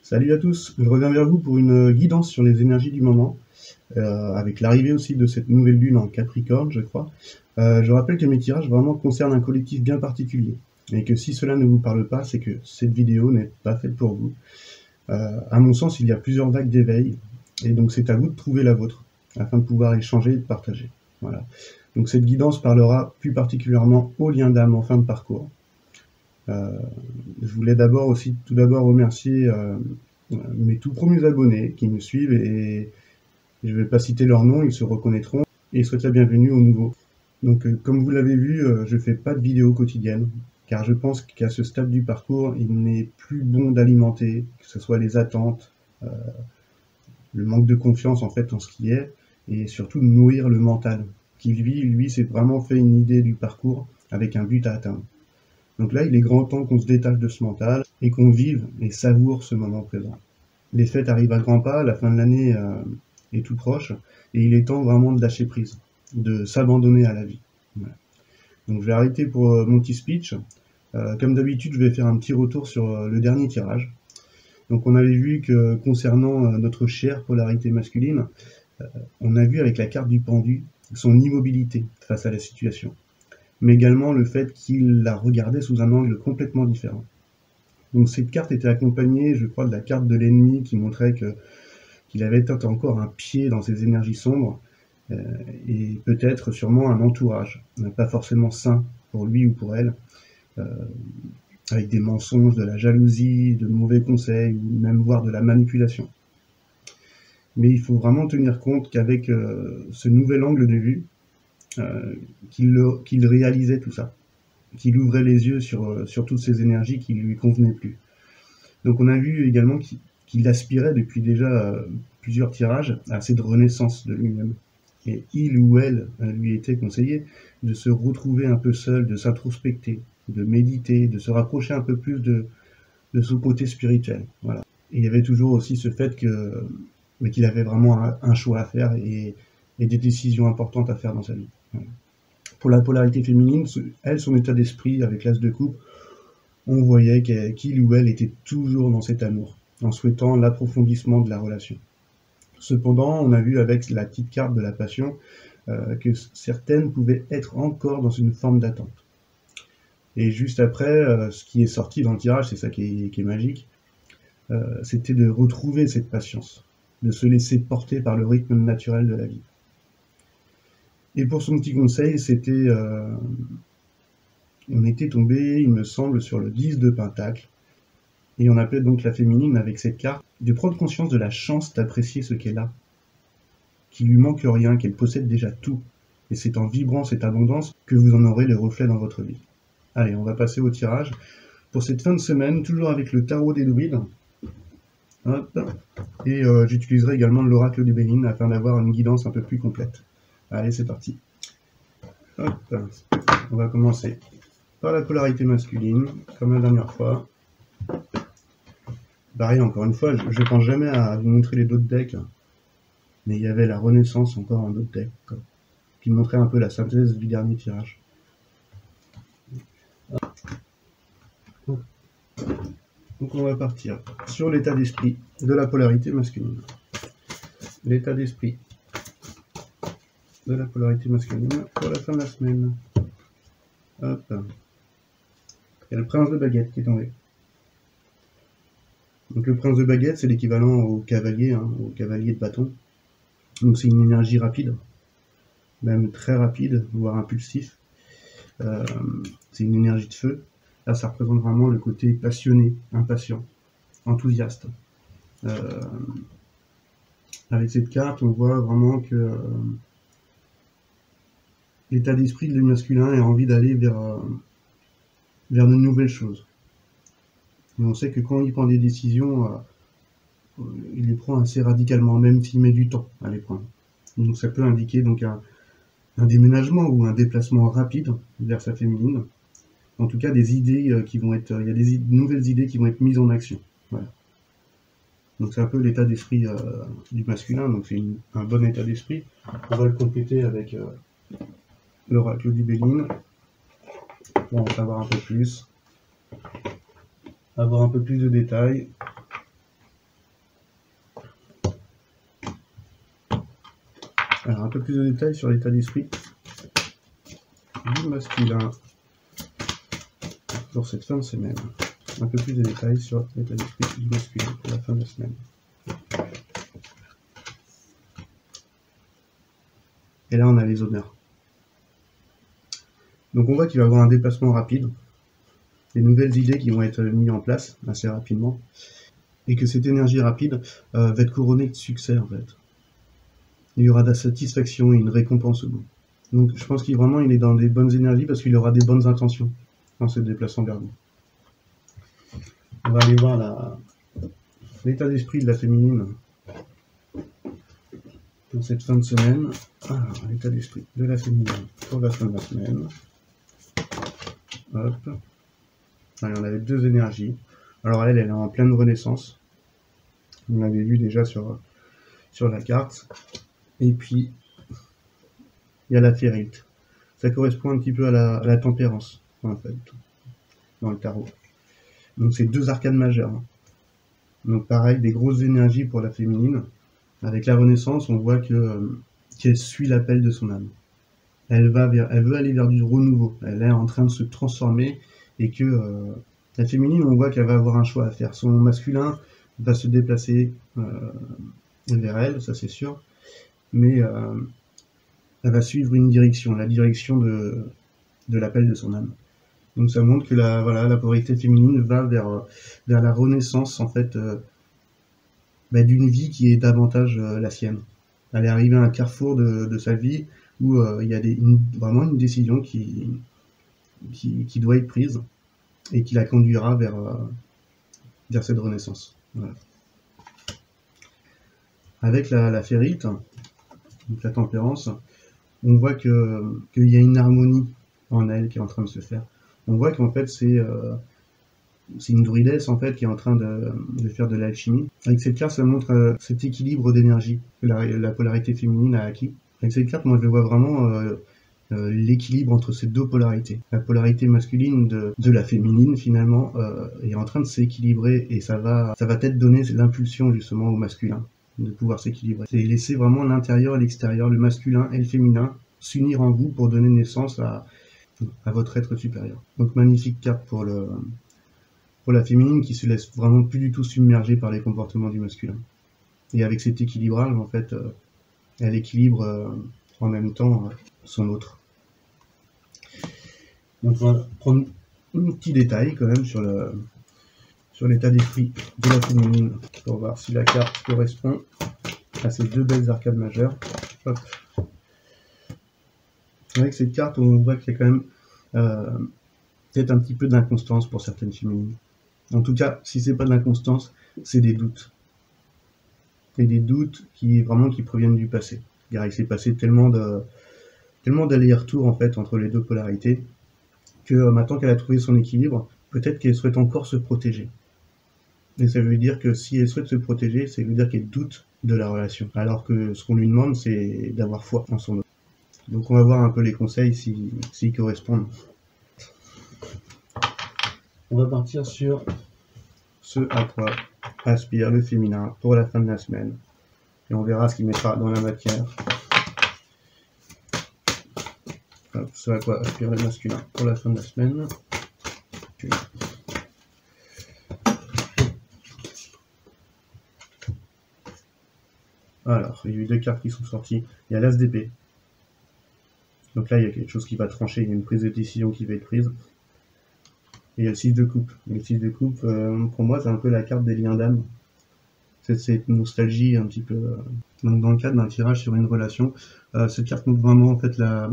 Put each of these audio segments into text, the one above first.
Salut à tous, je reviens vers vous pour une guidance sur les énergies du moment, avec l'arrivée aussi de cette nouvelle lune en Capricorne, je crois. Je rappelle que mes tirages vraiment concernent un collectif bien particulier, et que si cela ne vous parle pas, c'est que cette vidéo n'est pas faite pour vous. À mon sens, il y a plusieurs vagues d'éveil, et donc c'est à vous de trouver la vôtre, afin de pouvoir échanger et de partager. Voilà. Donc cette guidance parlera plus particulièrement aux liens d'âme en fin de parcours. Je voulais tout d'abord remercier mes tout premiers abonnés qui me suivent, et je ne vais pas citer leurs noms, ils se reconnaîtront, et souhaite la bienvenue aux nouveaux. Donc comme vous l'avez vu, je ne fais pas de vidéos quotidiennes, car je pense qu'à ce stade du parcours, il n'est plus bon d'alimenter, que ce soit les attentes, le manque de confiance en fait en ce qui est, et surtout de nourrir le mental, qui lui s'est vraiment fait une idée du parcours avec un but à atteindre. Donc là, il est grand temps qu'on se détache de ce mental et qu'on vive et savoure ce moment présent. Les fêtes arrivent à grands pas, la fin de l'année est tout proche, et il est temps vraiment de lâcher prise, de s'abandonner à la vie. Voilà. Donc je vais arrêter pour mon petit speech. Comme d'habitude, je vais faire un petit retour sur le dernier tirage. Donc on avait vu que concernant notre chère polarité masculine, on a vu avec la carte du pendu son immobilité face à la situation, mais également le fait qu'il la regardait sous un angle complètement différent. Donc cette carte était accompagnée, je crois, de la carte de l'ennemi qui montrait qu'il avait peut-être encore un pied dans ces énergies sombres, et peut-être sûrement un entourage, pas forcément sain pour lui ou pour elle, avec des mensonges, de la jalousie, de mauvais conseils, ou même voire de la manipulation. Mais il faut vraiment tenir compte qu'avec ce nouvel angle de vue, qu'il réalisait tout ça, qu'il ouvrait les yeux sur toutes ces énergies qui ne lui convenaient plus. Donc on a vu également qu'il aspirait depuis déjà plusieurs tirages à cette renaissance de lui-même. Et il ou elle lui était conseillé de se retrouver un peu seul, de s'introspecter, de méditer, de se rapprocher un peu plus de son côté spirituel. Voilà. Et il y avait toujours aussi ce fait qu'il avait vraiment un choix à faire et des décisions importantes à faire dans sa vie. Voilà. Pour la polarité féminine, elle, son état d'esprit avec l'as de coupe, on voyait qu'il ou elle était toujours dans cet amour, en souhaitant l'approfondissement de la relation. Cependant, on a vu avec la petite carte de la passion que certaines pouvaient être encore dans une forme d'attente. Et juste après, ce qui est sorti dans le tirage, c'est ça qui est magique, c'était de retrouver cette patience, de se laisser porter par le rythme naturel de la vie. Et pour son petit conseil, on était tombé, il me semble, sur le 10 de Pentacle, et on appelait donc la féminine avec cette carte de prendre conscience de la chance d'apprécier ce qu'elle a, qu'il lui manque rien, qu'elle possède déjà tout, et c'est en vibrant cette abondance que vous en aurez les reflets dans votre vie. Allez, on va passer au tirage. Pour cette fin de semaine, toujours avec le tarot des druides. Hop. Et j'utiliserai également l'oracle de Béline afin d'avoir une guidance un peu plus complète. Allez, c'est parti. Hop. On va commencer par la polarité masculine, comme la dernière fois. Pareil, encore une fois, je ne pense jamais à vous montrer les d'autres decks, mais il y avait la renaissance encore en d'autres decks, qui montrait un peu la synthèse du dernier tirage. Donc on va partir sur l'état d'esprit de la polarité masculine. L'état d'esprit de la polarité masculine pour la fin de la semaine. Hop. Il y a le prince de baguette qui est tombé. Donc le prince de baguette, c'est l'équivalent au cavalier de bâton. Donc c'est une énergie rapide, même très rapide, voire impulsif. C'est une énergie de feu. Là, ça représente vraiment le côté passionné, impatient, enthousiaste. Avec cette carte, on voit vraiment que l'état d'esprit du masculin a envie d'aller vers de nouvelles choses. Et on sait que quand il prend des décisions, il les prend assez radicalement, même s'il met du temps à les prendre. Donc ça peut indiquer donc un déménagement ou un déplacement rapide vers sa féminine. En tout cas, des idées qui vont être, il y a des nouvelles idées qui vont être mises en action. Voilà. Donc c'est un peu l'état d'esprit du masculin, donc c'est un bon état d'esprit. On va le compléter avec l'oracle du Béline pour en savoir un peu plus, avoir un peu plus de détails. un peu plus de détails sur l'état d'esprit du masculin pour cette fin de semaine. Un peu plus de détails sur l'état d'esprit du masculin pour la fin de la semaine. Et là, on a les honneurs. Donc on voit qu'il va y avoir un déplacement rapide, des nouvelles idées qui vont être mises en place assez rapidement, et que cette énergie rapide va être couronnée de succès en fait. Il y aura de la satisfaction et une récompense au bout. Donc je pense qu'il est dans des bonnes énergies parce qu'il aura des bonnes intentions en se déplaçant vers vous. On va aller voir l'état d'esprit de la féminine pour cette fin de semaine. Alors, l'état d'esprit de la féminine pour la fin de la semaine. Hop. Allez, on avait deux énergies. Alors elle est en pleine renaissance. On l'avait vu déjà sur la carte. Et puis, il y a la férite. Ça correspond un petit peu à la tempérance, en fait, dans le tarot. Donc c'est deux arcanes majeures. Donc pareil, des grosses énergies pour la féminine. Avec la renaissance, on voit qu'elle suit l'appel de son âme. Elle veut aller vers du renouveau. Elle est en train de se transformer et que la féminine, on voit qu'elle va avoir un choix à faire. Son masculin va se déplacer vers elle, ça c'est sûr. Mais elle va suivre une direction, la direction de l'appel de son âme. Donc ça montre que la polarité féminine va vers la renaissance en fait d'une vie qui est davantage la sienne. Elle est arrivée à un carrefour de sa vie où il y a vraiment une décision qui doit être prise et qui la conduira vers cette renaissance. Voilà. Avec la férite, donc la tempérance, on voit qu'il y a une harmonie en elle qui est en train de se faire. On voit qu'en fait c'est une druidesse en fait qui est en train de faire de l'alchimie. Avec cette carte, ça montre cet équilibre d'énergie que la polarité féminine a acquis. Avec cette carte, moi je vois vraiment l'équilibre entre ces deux polarités. La polarité masculine de la féminine finalement est en train de s'équilibrer et ça va peut-être donner l'impulsion justement au masculin de pouvoir s'équilibrer. C'est laisser vraiment l'intérieur et l'extérieur, le masculin et le féminin s'unir en vous pour donner naissance à votre être supérieur. Donc magnifique carte pour la féminine qui se laisse vraiment plus du tout submerger par les comportements du masculin. Et avec cet équilibrage, en fait, elle équilibre en même temps son autre. Donc on va prendre un petit détail quand même sur l'état d'esprit de la féminine pour voir si la carte correspond à ces deux belles arcades majeures. Hop. Avec cette carte, on voit qu'il y a quand même peut-être un petit peu d'inconstance pour certaines féminines. En tout cas, si c'est pas de l'inconstance, c'est des doutes. Et des doutes qui proviennent du passé. Car il s'est passé tellement d'allers-retours en fait entre les deux polarités que maintenant qu'elle a trouvé son équilibre, peut-être qu'elle souhaite encore se protéger. Et ça veut dire que si elle souhaite se protéger, ça veut dire qu'elle doute de la relation. Alors que ce qu'on lui demande, c'est d'avoir foi en son autre. Donc on va voir un peu les conseils s'ils correspondent. On va partir sur ce à quoi aspire le féminin pour la fin de la semaine. Et on verra ce qu'il mettra dans la matière. Hop, ce à quoi aspire le masculin pour la fin de la semaine. Alors, il y a eu deux cartes qui sont sorties. Il y a l'As d'épée. Donc là, il y a quelque chose qui va trancher, il y a une prise de décision qui va être prise. Et il y a le 6 de coupe. Le 6 de coupe, pour moi, c'est un peu la carte des liens d'âme. C'est cette nostalgie un petit peu. Donc dans le cadre d'un tirage sur une relation, cette carte montre vraiment en fait la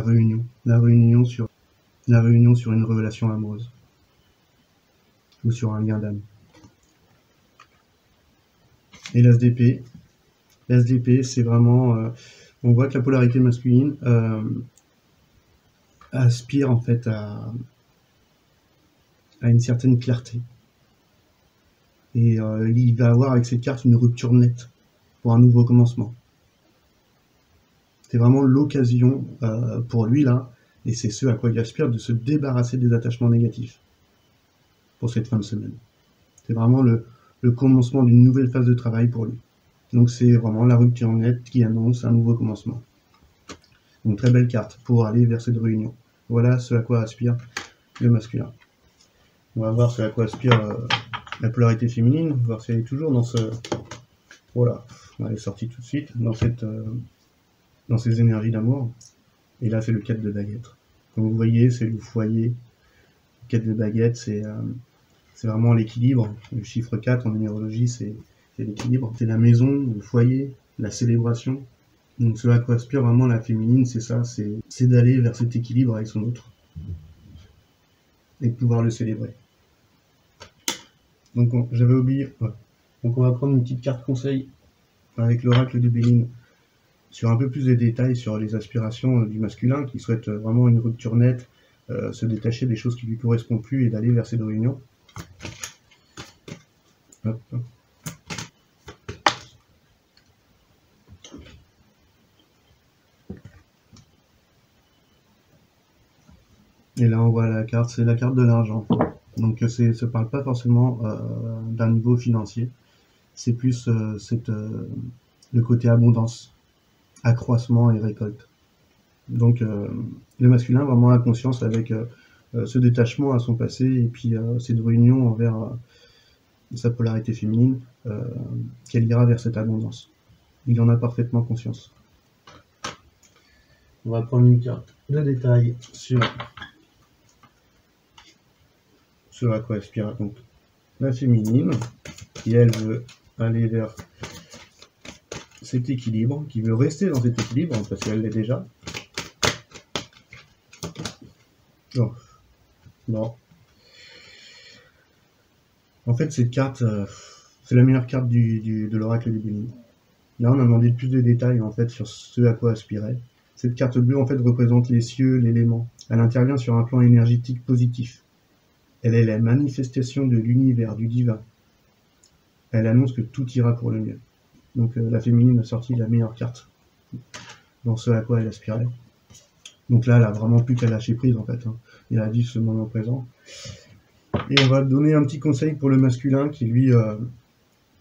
réunion. La réunion sur une relation amoureuse. Ou sur un lien d'âme. Et l'As d'épée. L'As d'épée, c'est vraiment... on voit que la polarité masculine aspire en fait à une certaine clarté. Et il va avoir avec cette carte une rupture nette pour un nouveau commencement. C'est vraiment l'occasion pour lui là, et c'est ce à quoi il aspire, de se débarrasser des attachements négatifs pour cette fin de semaine. C'est vraiment le commencement d'une nouvelle phase de travail pour lui. Donc c'est vraiment la rupture nette qui annonce un nouveau commencement. Une très belle carte pour aller vers cette réunion. Voilà ce à quoi aspire le masculin. On va voir ce à quoi aspire la polarité féminine, voir si elle est toujours dans ce... Voilà, elle est sortie tout de suite, dans ces énergies d'amour. Et là, c'est le 4 de baguette. Comme vous voyez, c'est le foyer. Le 4 de baguette, c'est vraiment l'équilibre. Le chiffre 4 en numérologie, c'est l'équilibre. C'est la maison, le foyer, la célébration. Donc ce à quoi aspire vraiment la féminine, c'est ça, c'est d'aller vers cet équilibre avec son autre. Et de pouvoir le célébrer. Donc j'avais oublié. Ouais. Donc on va prendre une petite carte conseil avec l'oracle de Béline sur un peu plus de détails sur les aspirations du masculin qui souhaite vraiment une rupture nette, se détacher des choses qui lui correspondent plus et d'aller vers cette réunion. Hop. Et là on voit la carte, c'est la carte de l'argent. Donc ça ne parle pas forcément d'un niveau financier, c'est plus le côté abondance, accroissement et récolte. Donc le masculin vraiment a conscience avec ce détachement à son passé et puis cette réunion envers sa polarité féminine qu'elle ira vers cette abondance. Il en a parfaitement conscience. On va prendre une carte de détail sur ce à quoi aspire donc la féminine, qui elle veut aller vers cet équilibre, qui veut rester dans cet équilibre, parce qu'elle l'est déjà. Oh. Bon. En fait, cette carte, c'est la meilleure carte de l'oracle du Béline. Là, on a demandé plus de détails en fait sur ce à quoi aspirait. Cette carte bleue en fait représente les cieux, l'élément. Elle intervient sur un plan énergétique positif. Elle est la manifestation de l'univers, du divin. Elle annonce que tout ira pour le mieux. Donc la féminine a sorti la meilleure carte dans ce à quoi elle aspirait. Donc là, elle a vraiment plus qu'à lâcher prise en fait, hein, et à vivre ce moment présent. Et on va donner un petit conseil pour le masculin qui lui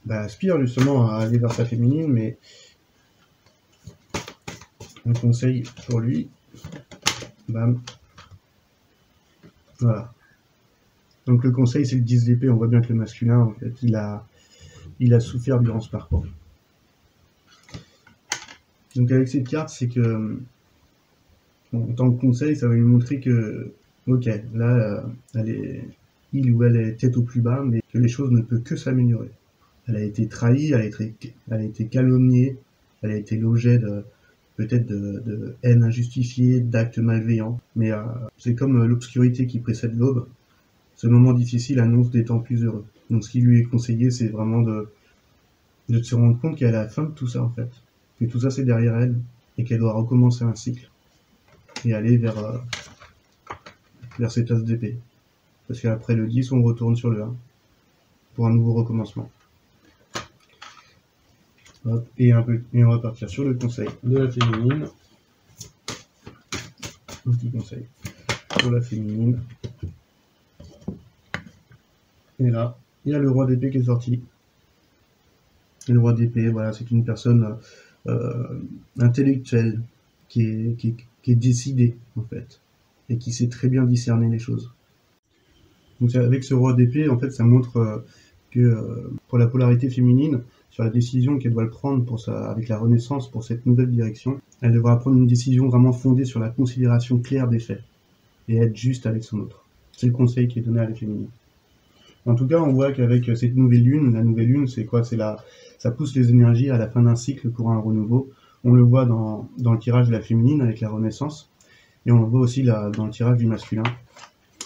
aspire justement à aller vers sa féminine, mais un conseil pour lui, bam, voilà. Donc le conseil c'est le 10 d'épée, on voit bien que le masculin en fait il a souffert durant ce parcours. Donc avec cette carte c'est que en tant que conseil ça va lui montrer que ok là il ou elle est tête au plus bas mais que les choses ne peuvent que s'améliorer. Elle a été trahie, elle a été calomniée, elle a été l'objet peut-être de haine injustifiée, d'actes malveillants, mais c'est comme l'obscurité qui précède l'aube. Ce moment difficile annonce des temps plus heureux. Donc ce qui lui est conseillé, c'est vraiment de se rendre compte qu'elle est à la fin de tout ça en fait. Que tout ça c'est derrière elle et qu'elle doit recommencer un cycle et aller vers cet as d'épée. Parce qu'après le 10, on retourne sur le 1 pour un nouveau recommencement. Hop, et on va partir sur le conseil de la féminine. Un petit conseil pour la féminine. Et là, il y a le roi d'épée qui est sorti. Et le roi d'épée, voilà, c'est une personne intellectuelle qui est décidée, en fait, et qui sait très bien discerner les choses. Donc avec ce roi d'épée, en fait, ça montre que pour la polarité féminine, sur la décision qu'elle doit prendre avec la Renaissance pour cette nouvelle direction, elle devra prendre une décision vraiment fondée sur la considération claire des faits, et être juste avec son autre. C'est le conseil qui est donné à la féminine. En tout cas, on voit qu'avec cette nouvelle lune, la nouvelle lune, c'est quoi? Ça pousse les énergies à la fin d'un cycle pour un renouveau. On le voit dans le tirage de la féminine avec la Renaissance, et on le voit aussi dans le tirage du masculin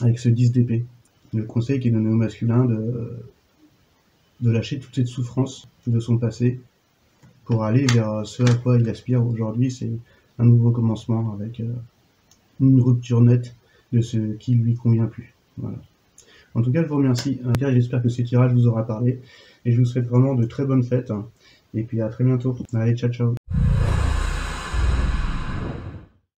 avec ce 10 d'épée. Le conseil qui est donné au masculin de lâcher toute cette souffrance de son passé pour aller vers ce à quoi il aspire aujourd'hui, c'est un nouveau commencement avec une rupture nette de ce qui lui convient plus. Voilà. En tout cas, je vous remercie. J'espère que ce tirage vous aura parlé et je vous souhaite vraiment de très bonnes fêtes. Et puis à très bientôt. Allez, ciao, ciao.